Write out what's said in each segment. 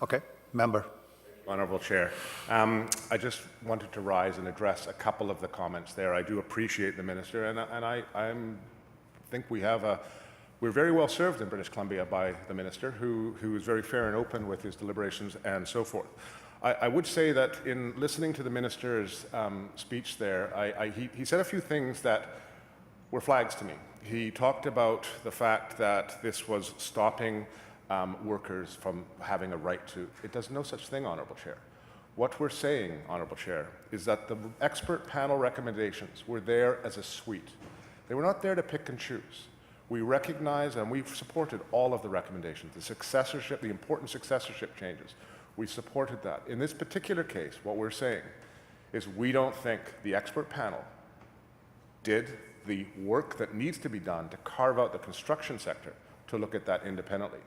Okay, member. Honourable Chair, I just wanted to rise and address a couple of the comments there. I do appreciate the Minister, and I think we're very well served in British Columbia by the Minister, who is very fair and open with his deliberations and so forth. I would say that in listening to the Minister's speech there, he said a few things that were flags to me. He talked about the fact that this was stopping workers from having a right to. It does no such thing, Honourable Chair. What we're saying, Honourable Chair, is that the expert panel recommendations were there as a suite. They were not there to pick and choose. We recognize and we've supported all of the recommendations, the successorship, the important successorship changes. We supported that. In this particular case, what we're saying is we don't think the expert panel did the work that needs to be done to carve out the construction sector to look at that independently.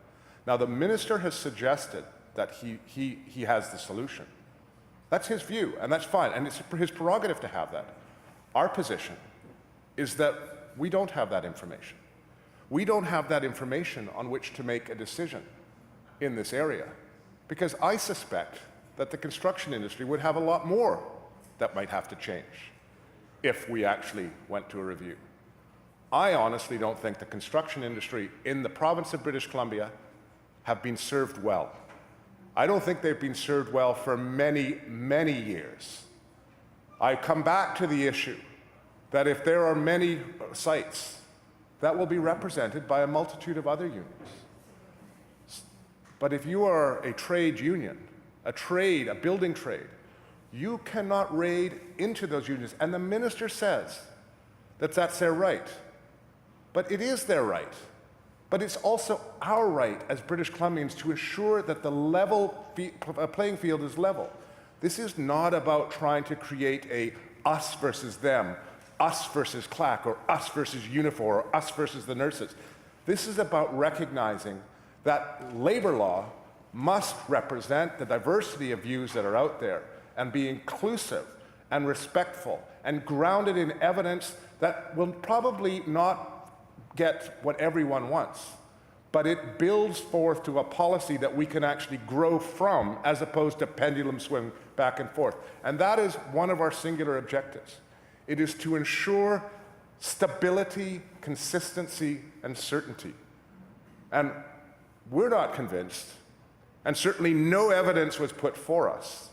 Now, the Minister has suggested that he has the solution. That's his view, and that's fine, and it's his prerogative to have that. Our position is that we don't have that information. We don't have that information on which to make a decision in this area, because I suspect that the construction industry would have a lot more that might have to change if we actually went to a review. I honestly don't think the construction industry in the province of British Columbia have been served well. I don't think they've been served well for many, many years. I come back to the issue that if there are many sites, that will be represented by a multitude of other unions. But if you are a trade union, a building trade, you cannot raid into those unions. And the Minister says that that's their right. But it is their right. But it's also our right as British Columbians to assure that the playing field is level. This is not about trying to create a us versus them, us versus CLAC, or us versus Unifor, or us versus the nurses. This is about recognizing that labor law must represent the diversity of views that are out there and be inclusive and respectful and grounded in evidence that will probably not get what everyone wants, but it builds forth to a policy that we can actually grow from as opposed to pendulum swing back and forth. And that is one of our singular objectives. It is to ensure stability, consistency, and certainty. And we're not convinced, and certainly no evidence was put for us,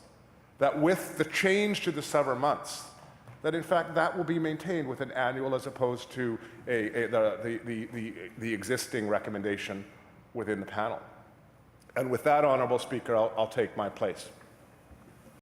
that with the change to the summer months, that in fact that will be maintained with an annual as opposed to the existing recommendation within the panel. And with that, Honourable Speaker, I'll take my place.